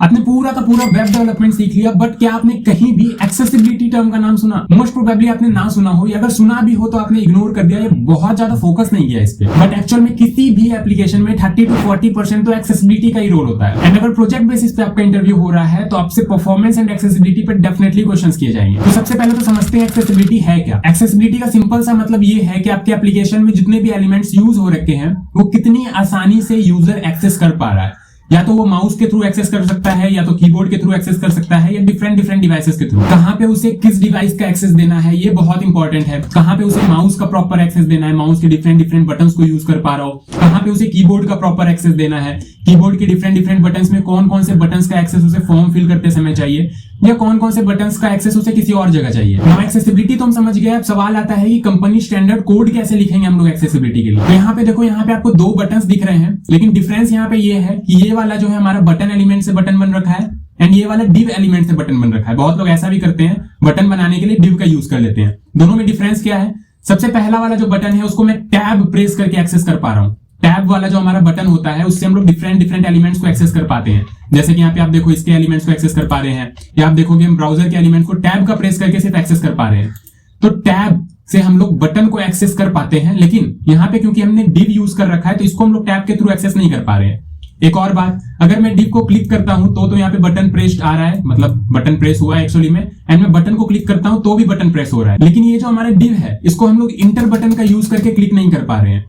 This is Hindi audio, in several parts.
आपने पूरा का पूरा वेब डेवलपमेंट सीख लिया, बट क्या आपने कहीं भी एक्सेसिबिलिटी टर्म का नाम सुना? मोस्ट प्रोबेबली आपने ना सुना हो, या अगर सुना भी हो तो आपने इग्नोर कर दिया, ये बहुत ज्यादा फोकस नहीं किया इस पे। बट एक्चुअल में किसी भी एप्लीकेशन में 30 to 40% तो एक्सेसिबिलिटी का ही रोल होता है। एंड अगर प्रोजेक्ट बेसिस पे आपका इंटरव्यू हो रहा है तो आपसे परफॉर्मेंस एंड एक्सेसिबिलिटी पे डेफिनेटली क्वेश्चंस किए जाएंगे। तो सबसे पहले तो समझते हैं एक्सेसिबिलिटी है क्या। एक्सेसिबिलिटी का सिंपल सा मतलब ये है कि आपके एप्लीकेशन में जितने भी एलिमेंट्स यूज हो रखे हैं वो कितनी आसानी से यूजर एक्सेस कर पा रहा है। या तो वो माउस के थ्रू एक्सेस कर सकता है, या तो कीबोर्ड के थ्रू एक्सेस कर सकता है, या डिफरेंट डिवाइसेस के थ्रू। कहां पे उसे किस डिवाइस का एक्सेस देना है ये बहुत इंपॉर्टेंट है। कहां पे उसे माउस का प्रॉपर एक्सेस देना है, माउस के डिफरेंट बटन्स को यूज कर पा रहा हो। कहां पे उसे कीबोर्ड का प्रॉपर एक्सेस देना है, कीबोर्ड के डिफरेंट बटन्स में कौन कौन से बटन्स का एक्सेस उसे फॉर्म फिल करते समय चाहिए, या कौन कौन से बटन्स का एक्सेस उसे किसी और जगह चाहिए। नाउ एक्सेसिबिलिटी तो हम समझ गए। अब सवाल आता है कि कंपनी स्टैंडर्ड कोड कैसे लिखेंगे हम लोग एक्सेसिबिलिटी के लिए। तो यहाँ पे देखो, यहाँ पे आपको दो बटन्स दिख रहे हैं, लेकिन डिफरेंस यहाँ पे ये है कि ये वाला जो है हमारा बटन एलिमेंट से बटन बन रखा है, एंड ये वाला डिव एलिमेंट से बटन बन रखा है। बहुत लोग ऐसा भी करते हैं, बटन बनाने के लिए डिव का यूज कर लेते हैं। दोनों में डिफरेंस क्या है? सबसे पहला वाला जो बटन है उसको मैं टैब प्रेस करके एक्सेस कर पा रहा हूँ। टैब वाला जो हमारा बटन होता है उससे हम लोग डिफरेंट एलिमेंट्स को एक्सेस कर पाते हैं। जैसे कि यहाँ पे आप देखो इसके एलिमेंट्स को एक्सेस कर पा रहे हैं, या आप देखोगे हम ब्राउजर के एलिमेंट को टैब का प्रेस करके सिर्फ एक्सेस कर पा रहे हैं। तो टैब से हम लोग बटन को एक्सेस कर पाते हैं, लेकिन यहाँ पे क्योंकि हमने डिव यूज कर रखा है तो इसको हम लोग टैब के थ्रू एक्सेस नहीं कर पा रहे हैं। एक और बात, अगर मैं डिव को क्लिक करता हूं तो यहाँ पे बटन प्रेस्ड आ रहा है, मतलब बटन प्रेस हुआ है एक्चुअली में, एंड मैं बटन को क्लिक करता हूं तो भी बटन प्रेस हो रहा है। लेकिन ये जो हमारा डिव है इसको हम लोग इंटर बटन का यूज करके क्लिक नहीं कर पा रहे हैं।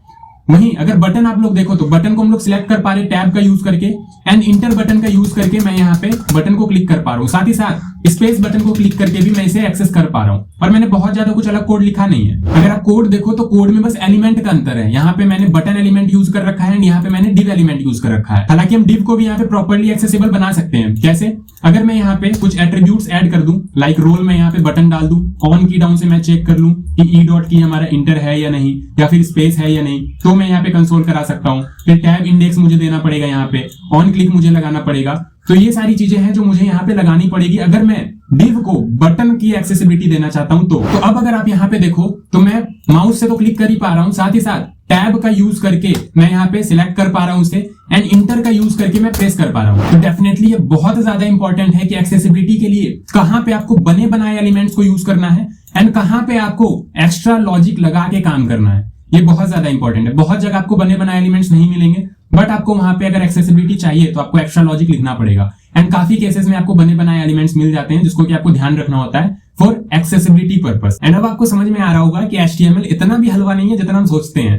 वहीं अगर बटन आप लोग देखो तो बटन को हम लोग सिलेक्ट कर पा रहे हैं टैब का यूज करके, एंड इंटर बटन का यूज करके मैं यहाँ पे बटन को क्लिक कर पा रहा हूँ। साथ ही साथ स्पेस बटन को क्लिक करके भी मैं इसे एक्सेस कर पा रहा हूँ। और मैंने बहुत ज्यादा कुछ अलग कोड लिखा नहीं है। अगर आप कोड देखो तो कोड में बस एलिमेंट का अंतर है। यहाँ पे मैंने बटन एलिमेंट यूज कर रखा है, एंड यहाँ पे मैंने डिव एलिमेंट यूज कर रखा है। हालांकि हम डिव को भी यहाँ पे प्रॉपर्ली एक्सेसिबल बना सकते हैं। कैसे? अगर मैं यहाँ पे कुछ एट्रीब्यूट्स ऐड कर दूं, लाइक रोल में यहाँ पे बटन डाल दूं, ऑन की डाउन से मैं चेक कर लूं कि ई डॉट की हमारा इंटर है या नहीं, या फिर स्पेस है या नहीं, तो मैं यहाँ पे कंसोल करा सकता हूँ। फिर टैब इंडेक्स मुझे देना पड़ेगा, यहाँ पे ऑन क्लिक मुझे लगाना पड़ेगा। तो ये सारी चीजें हैं जो मुझे यहाँ पे लगानी पड़ेगी अगर मैं डिव को बटन की एक्सेसिबिलिटी देना चाहता हूं। तो अब अगर आप यहाँ पे देखो तो मैं माउस से तो क्लिक कर ही पा रहा हूं, साथ ही साथ टैब का यूज करके मैं यहाँ पे सिलेक्ट कर पा रहा हूं उसे, एंड इंटर का यूज करके मैं प्रेस कर पा रहा हूं। तो डेफिनेटली ये बहुत ज्यादा इंपॉर्टेंट है कि एक्सेसिबिलिटी के लिए कहां पे आपको बने बनाए एलिमेंट्स को यूज करना है, एंड कहां पे आपको एक्स्ट्रा लॉजिक लगा के काम करना है। ये बहुत ज्यादा इंपॉर्टेंट है। बहुत जगह आपको बने बनाए एलिमेंट्स नहीं मिलेंगे, बट आपको वहां पे अगर एक्सेसिबिलिटी चाहिए तो आपको एक्स्ट्रा लॉजिक लिखना पड़ेगा। एंड काफी केसेस में आपको बने बनाए एलिमेंट्स मिल जाते हैं जिसको कि आपको ध्यान रखना होता है फॉर एक्सेसिबिलिटी पर्पस। एंड अब आपको समझ में आ रहा होगा कि HTML इतना भी हलवा नहीं है जितना हम सोचते हैं।